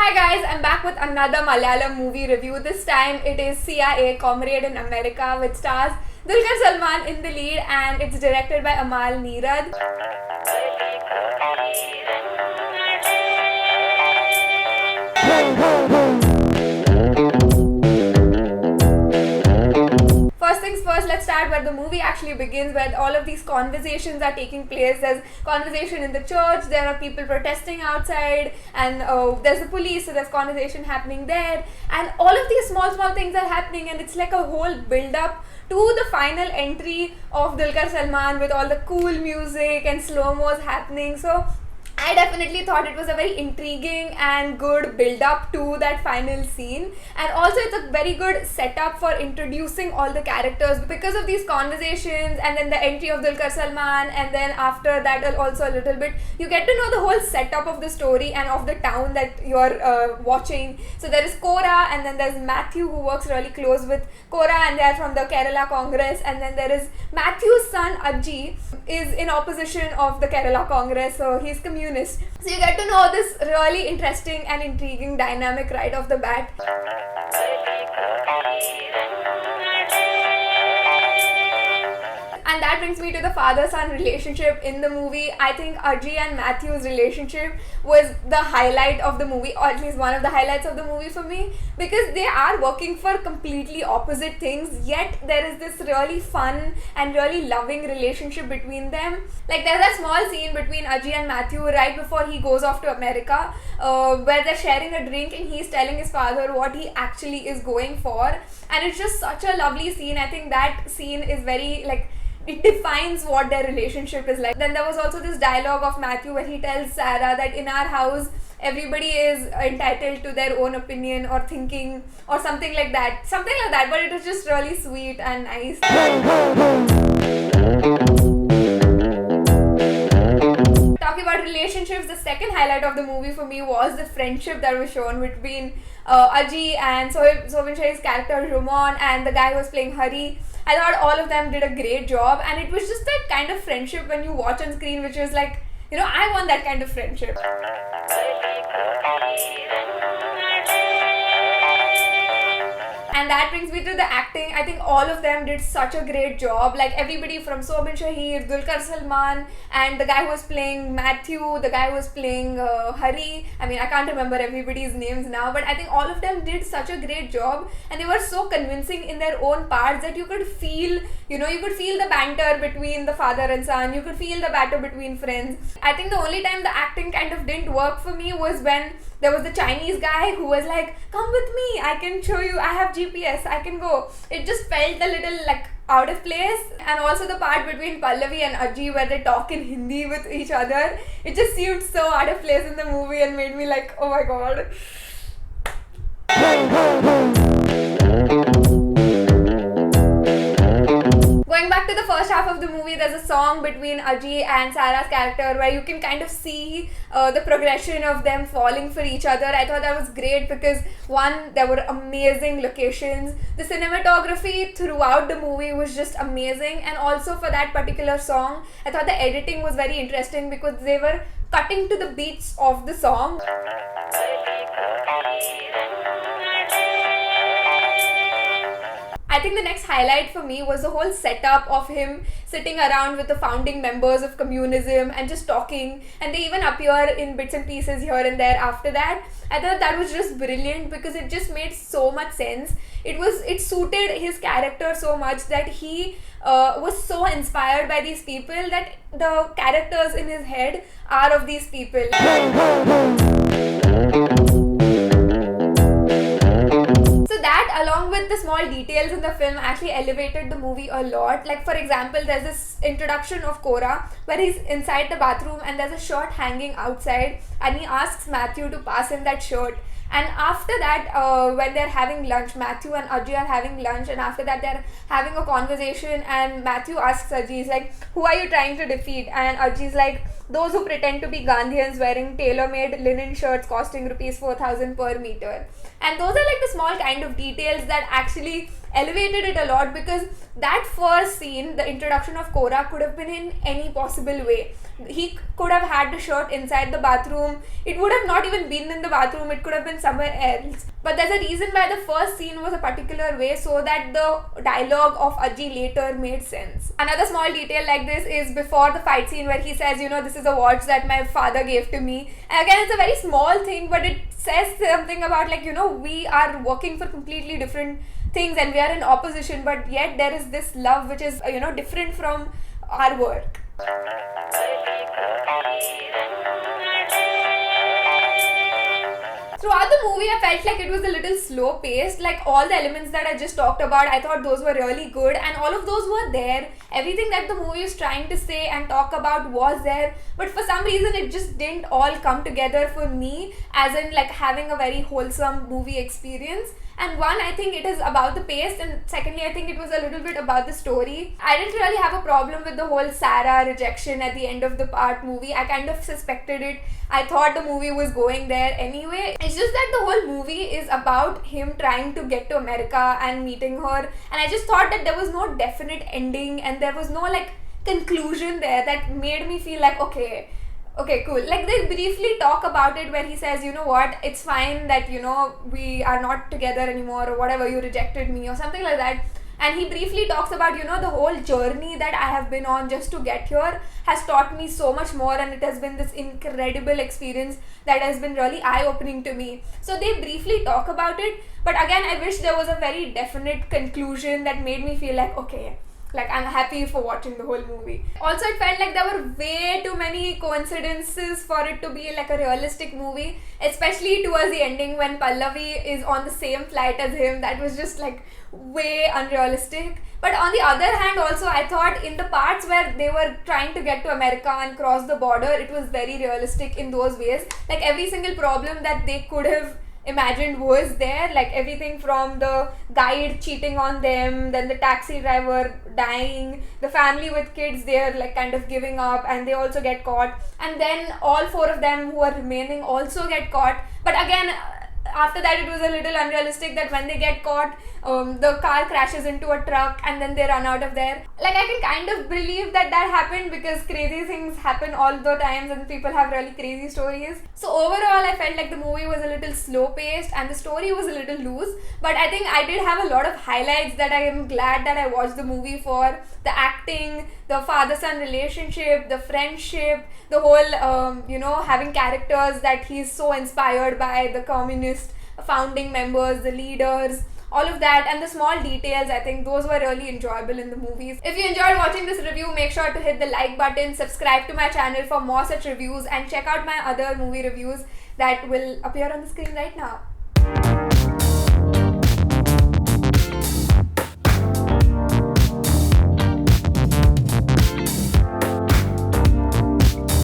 Hi guys, I'm back with another Malayalam movie review. This time it is CIA Comrade in America, which stars Dulquer Salmaan in the lead, and it's directed by Amal Neerad. First things first, let's start where the movie actually begins, where all of these conversations are taking place. There's conversation in the church, there are people protesting outside, and there's the police, so there's conversation happening there, and all of these small things are happening, and it's like a whole build-up to the final entry of Dulquer Salmaan with all the cool music and slow-mos happening. So I definitely thought it was a very intriguing and good build-up to that final scene, and also it's a very good setup for introducing all the characters because of these conversations and then the entry of Dulquer Salmaan, and then after that also a little bit you get to know the whole setup of the story and of the town that you're watching. So there is Cora, and then there's Matthew, who works really close with Cora, and they are from the Kerala Congress, and then there is Matthew's son Ajji is in opposition of the Kerala Congress, so he's communist. So you get to know this really interesting and intriguing dynamic right off the bat. And that brings me to the father-son relationship in the movie. I think Ajji and Matthew's relationship was the highlight of the movie, or at least one of the highlights of the movie for me, because they are working for completely opposite things, yet there is this really fun and really loving relationship between them. Like there's a small scene between Ajji and Matthew right before he goes off to America, where they're sharing a drink and he's telling his father what he actually is going for, and it's just such a lovely scene. I think that scene is very it defines what their relationship is like. Then there was also this dialogue of Matthew where he tells Sarah that in our house everybody is entitled to their own opinion or thinking or something like that, but it was just really sweet and nice. Talking about relationships, the second highlight of the movie for me was the friendship that was shown between Ajji and Soubin's character Jobon and the guy who was playing Hari. I thought all of them did a great job, and it was just that kind of friendship when you watch on screen, which is like, I want that kind of friendship. And that brings me to the acting. I think all of them did such a great job. Like everybody from Soubin, Shahir, Dulquer Salmaan, and the guy who was playing Matthew, the guy who was playing Hari. I mean, I can't remember everybody's names now, but I think all of them did such a great job, and they were so convincing in their own parts that you could feel, you could feel the banter between the father and son. You could feel the banter between friends. I think the only time the acting kind of didn't work for me was when there was the Chinese guy who was like, "Come with me, I can show you, I have GPS, I can go." It just felt a little out of place. And also the part between Pallavi and Ajji where they talk in Hindi with each other, it just seemed so out of place in the movie and made me like, oh my god. Going back to the first half of the movie, there's a song between Ajji and Sarah's character where you can kind of see the progression of them falling for each other. I thought that was great because one, there were amazing locations. The cinematography throughout the movie was just amazing, and also for that particular song, I thought the editing was very interesting because they were cutting to the beats of the song. I think the next highlight for me was the whole setup of him sitting around with the founding members of communism and just talking, and they even appear in bits and pieces here and there after that. I thought that was just brilliant because it just made so much sense. It suited his character so much that he was so inspired by these people that the characters in his head are of these people. That, along with the small details in the film, actually elevated the movie a lot. Like for example, there's this introduction of Cora where he's inside the bathroom and there's a shirt hanging outside, and he asks Matthew to pass him that shirt. And after that, when they're having lunch, Matthew and Ajji are having lunch, and after that they're having a conversation, and Matthew asks Ajji, he's like, "Who are you trying to defeat?" And Ajji's like, "Those who pretend to be Gandhians wearing tailor-made linen shirts costing rupees 4,000 per meter." And those are like the small kind of details that actually elevated it a lot, because that first scene, the introduction of Cora, could have been in any possible way. he could have had the shirt inside the bathroom. It would have not even been in the bathroom, it could have been somewhere else. But there's a reason why the first scene was a particular way, so that the dialogue of Aji later made sense. Another small detail like this is before the fight scene where he says, this is a watch that my father gave to me. And again, it's a very small thing, but it says something about we are working for completely different things and we are in opposition, but yet there is this love which is different from our work. Throughout the movie, I felt like it was a little slow paced. Like all the elements that I just talked about, I thought those were really good, and all of those were there. Everything that the movie was trying to say and talk about was there, but for some reason it just didn't all come together for me, as in having a very wholesome movie experience. And one, I think it is about the pace, and secondly, I think it was a little bit about the story. I didn't really have a problem with the whole Sarah rejection at the end of the part movie. I kind of suspected it. I thought the movie was going there anyway. It's just that the whole movie is about him trying to get to America and meeting her, and I just thought that there was no definite ending and there was no conclusion there that made me feel okay, cool. They briefly talk about it where he says, it's fine that, we are not together anymore or whatever, you rejected me or something like that. And he briefly talks about, the whole journey that I have been on just to get here has taught me so much more, and it has been this incredible experience that has been really eye-opening to me. So they briefly talk about it, but again, I wish there was a very definite conclusion that made me feel okay, I'm happy for watching the whole movie. Also, it felt like there were way too many coincidences for it to be a realistic movie, especially towards the ending when Pallavi is on the same flight as him. That was just way unrealistic. But on the other hand, also, I thought in the parts where they were trying to get to America and cross the border, it was very realistic in those ways. Every single problem that they could have imagined was there, everything from the guide cheating on them, then the taxi driver dying, the family with kids, they're kind of giving up and they also get caught, and then all four of them who are remaining also get caught. But again, after that it was a little unrealistic that when they get caught, the car crashes into a truck and then they run out of there. I can kind of believe that happened because crazy things happen all the times and people have really crazy stories. So overall, I felt like the movie was a little slow paced and the story was a little loose, but I think I did have a lot of highlights that I am glad that I watched the movie for. The acting, the father-son relationship, the friendship, the whole having characters that he's so inspired by, the communist founding members, the leaders, all of that, and the small details. I think those were really enjoyable in the movies. If you enjoyed watching this review, make sure to hit the like button, subscribe to my channel for more such reviews, and check out my other movie reviews that will appear on the screen right now.